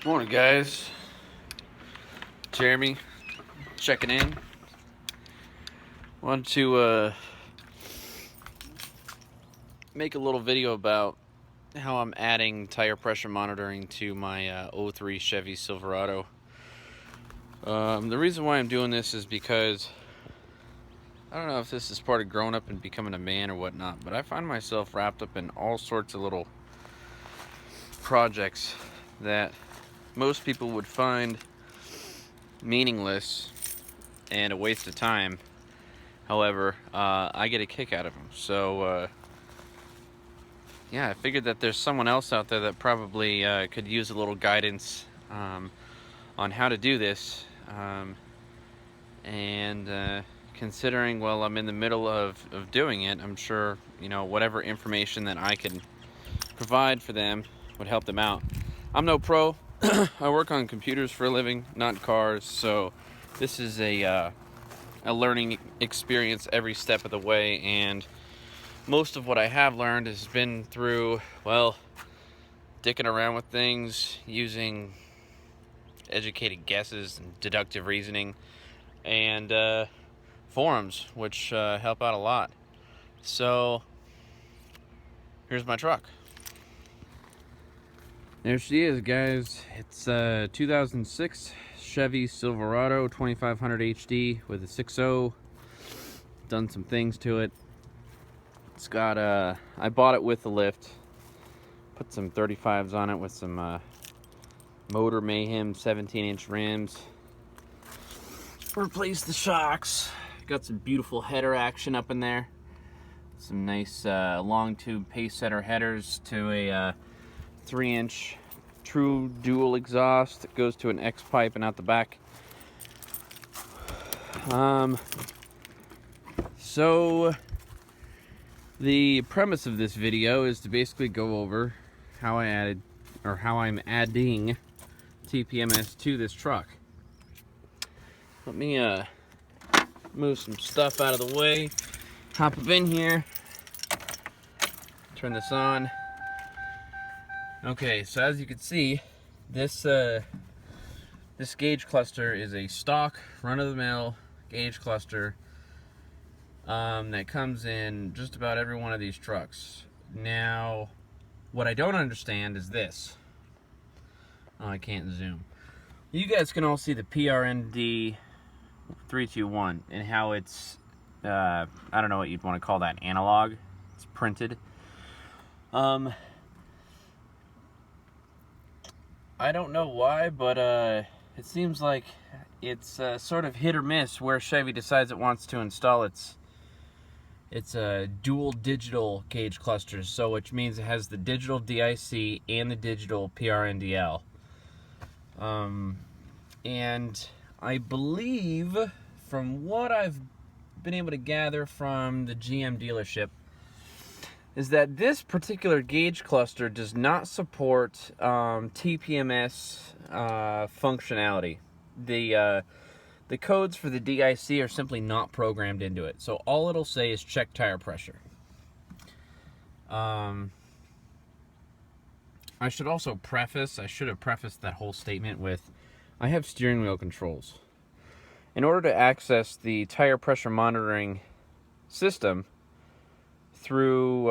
Morning, guys. Jeremy checking in. Wanted to make a little video about how I'm adding tire pressure monitoring to my 03 Chevy Silverado. The reason why I'm doing this is because I don't know if this is part of growing up and becoming a man or whatnot, but I find myself wrapped up in all sorts of little projects that most people would find meaningless and a waste of time. However, I get a kick out of them. So, yeah, I figured that there's someone else out there that probably could use a little guidance on how to do this. And considering, well, I'm in the middle of doing it, I'm sure, whatever information that I can provide for them would help them out. I'm no pro. I work on computers for a living, not cars, so this is a learning experience every step of the way, and most of what I have learned has been through, well, dicking around with things, using educated guesses and deductive reasoning, and forums, which help out a lot. So, here's my truck. There she is, guys. It's a 2006 Chevy Silverado 2500 HD with a 6.0. Done some things to it. It's got I bought it with the lift. Put some 35s on it with some Motor Mayhem 17-inch rims. Replaced the shocks. Got some beautiful header action up in there. Some nice long tube pace setter headers to a 3-inch true dual exhaust that goes to an X pipe and out the back. So the premise of this video is to basically go over how I'm adding TPMS to this truck. Let me move some stuff out of the way. Hop up in here. Turn this on. Okay, so as you can see, this gauge cluster is a stock, run-of-the-mill gauge cluster that comes in just about every one of these trucks. Now, what I don't understand is this. Oh, I can't zoom. You guys can all see the PRND 321 and how it's, I don't know what you'd want to call that, analog. It's printed. I don't know why, but it seems like it's sort of hit or miss where Chevy decides it wants to install its dual digital gauge clusters, so which means it has the digital DIC and the digital PRNDL. And I believe, from what I've been able to gather from the GM dealership, is that this particular gauge cluster does not support TPMS functionality. The codes for the DIC are simply not programmed into it. So all it'll say is check tire pressure. I should also preface, I should have prefaced that whole statement with, I have steering wheel controls. In order to access the tire pressure monitoring system through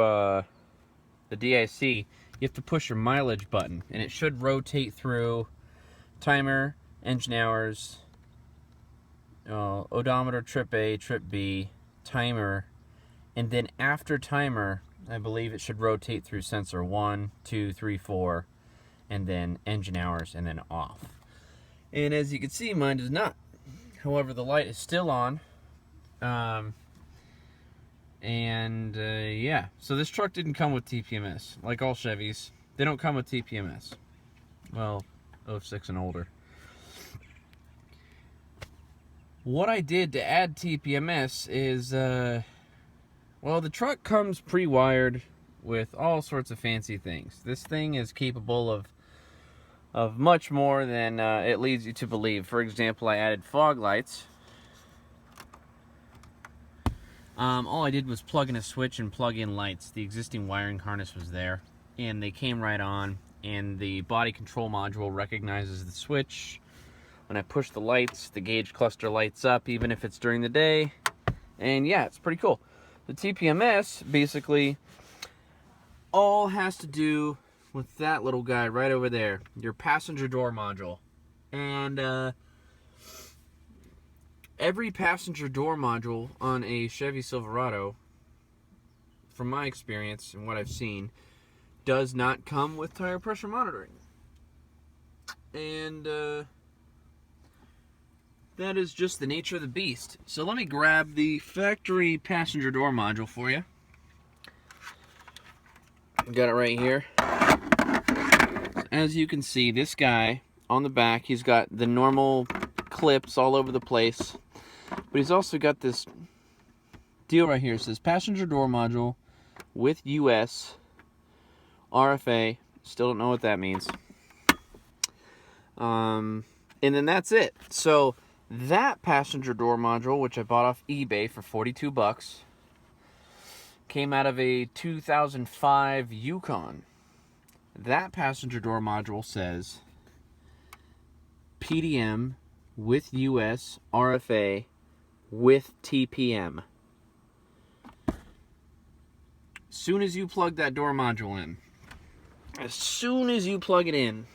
the DIC, you have to push your mileage button, and it should rotate through timer, engine hours, odometer, trip A, trip B, timer, and then after timer, I believe it should rotate through sensor 1, 2, 3, 4, and then engine hours, and then off. And as you can see, mine does not. However, the light is still on. Yeah, so this truck didn't come with TPMS. Like all Chevys, they don't come with TPMS. Well, 06 and older. What I did to add TPMS is, well, the truck comes pre-wired with all sorts of fancy things. This thing is capable of much more than it leads you to believe. For example, I added fog lights. All I did was plug in a switch and plug in lights. The existing wiring harness was there, and they came right on. and the body control module recognizes the switch. When I push the lights, the gauge cluster lights up even if it's during the day. And yeah, it's pretty cool. The TPMS basically all has to do with that little guy right over there, your passenger door module. And every passenger door module on a Chevy Silverado, from my experience and what I've seen, does not come with tire pressure monitoring. And that is just the nature of the beast. So let me grab the factory passenger door module for you. Got it right here. As you can see, this guy on the back, he's got the normal clips all over the place, but he's also got this deal right here. It says passenger door module with US RFA. Still don't know what that means. And then that's it. So that passenger door module, which I bought off eBay for 42 bucks, came out of a 2005 Yukon. That passenger door module says PDM with US RFA with TPM. Soon as you plug that door module in, as soon as you plug it in,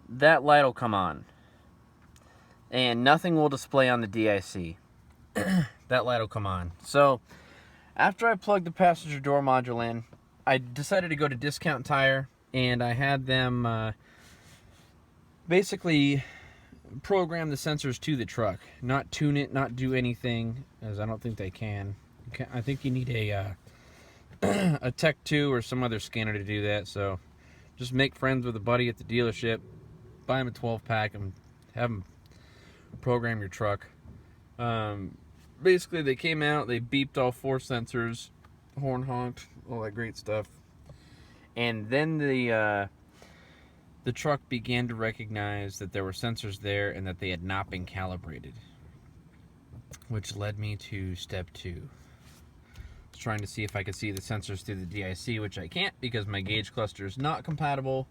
that light will come on. And nothing will display on the DIC. That light will come on. So, after I plugged the passenger door module in, I decided to go to Discount Tire, and I had them basically program the sensors to the truck. Not tune it, not do anything, as I don't think they can. I think you need a Tech 2 or some other scanner to do that, so just make friends with a buddy at the dealership, buy him a 12-pack, and have him program your truck. Basically, they came out, they beeped all 4 sensors, horn honked, all that great stuff, and then the truck began to recognize that there were sensors there and that they had not been calibrated, which led me to step 2. I was trying to see if I could see the sensors through the DIC, which I can't because my gauge cluster is not compatible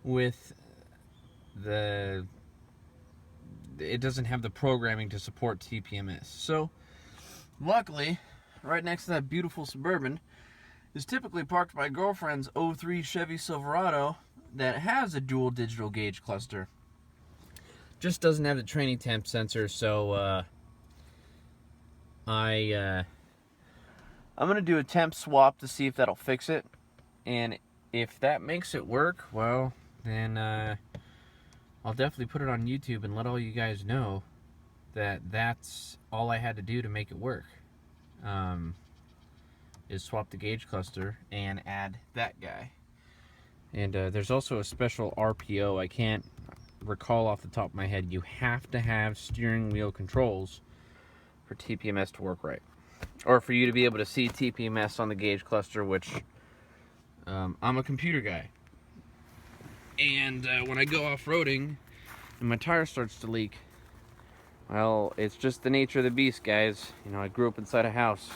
with it doesn't have the programming to support TPMS. So, luckily, right next to that beautiful Suburban is typically parked my girlfriend's 03 Chevy Silverado that has a dual digital gauge cluster. Just doesn't have the training temp sensor, so I'm gonna do a temp swap to see if that'll fix it, and if that makes it work, well, then I'll definitely put it on YouTube and let all you guys know that that's all I had to do to make it work. Is swap the gauge cluster and add that guy. And there's also a special RPO. I can't recall off the top of my head. You have to have steering wheel controls for TPMS to work right, or for you to be able to see TPMS on the gauge cluster, which I'm a computer guy. And when I go off-roading and my tire starts to leak, well, it's just the nature of the beast, guys. You know, I grew up inside a house,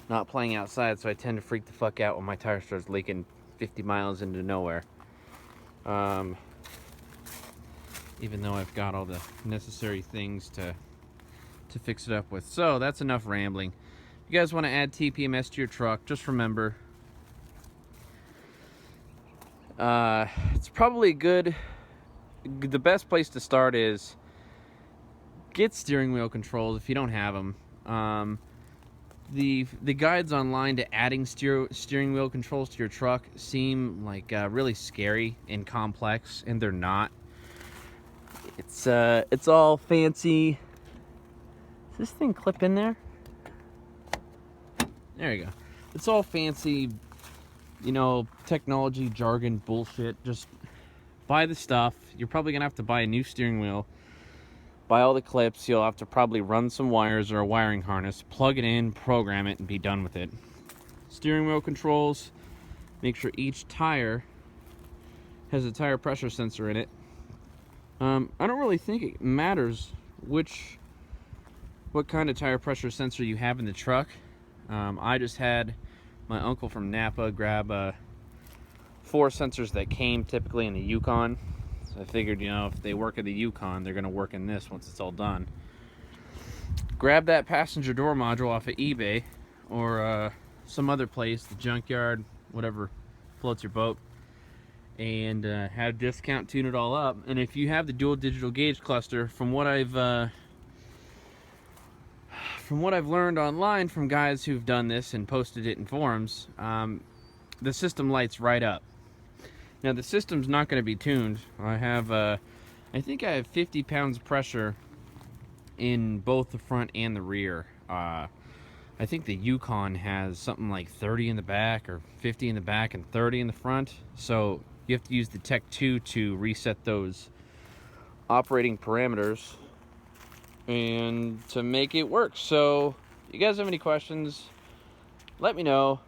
not playing outside, so I tend to freak the fuck out when my tire starts leaking 50 miles into nowhere. Even though I've got all the necessary things to fix it up with. So, that's enough rambling. If you guys want to add TPMS to your truck, just remember, it's probably the best place to start is get steering wheel controls if you don't have them. The guides online to adding steering wheel controls to your truck seem like really scary and complex, and they're not. It's all fancy. Does this thing clip in there? There you go. It's all fancy, you know, technology jargon bullshit. Just buy the stuff. You're probably gonna have to buy a new steering wheel, buy all the clips. You'll have to probably run some wires or a wiring harness, plug it in, program it, and be done with it. Steering wheel controls, make sure each tire has a tire pressure sensor in it. I don't really think it matters what kind of tire pressure sensor you have in the truck. I just had my uncle from Napa grab a 4 sensors that came typically in the Yukon. So I figured, you know, if they work at the Yukon, they're going to work in this once it's all done. Grab that passenger door module off of eBay or some other place, the junkyard, whatever floats your boat, and have discount tune it all up. And if you have the dual digital gauge cluster, from what I've learned online from guys who've done this and posted it in forums, the system lights right up. Now the system's not going to be tuned. I think I have 50 pounds of pressure in both the front and the rear. I think the Yukon has something like 30 in the back or 50 in the back and 30 in the front. So you have to use the Tech 2 to reset those operating parameters and to make it work. So if you guys have any questions, let me know.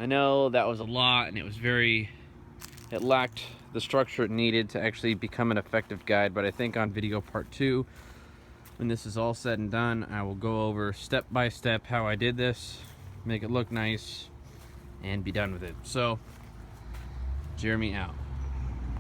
I know that was a lot, and it lacked the structure it needed to actually become an effective guide, but I think on video part 2, when this is all said and done, I will go over step by step how I did this, make it look nice, and be done with it. So, Jeremy out.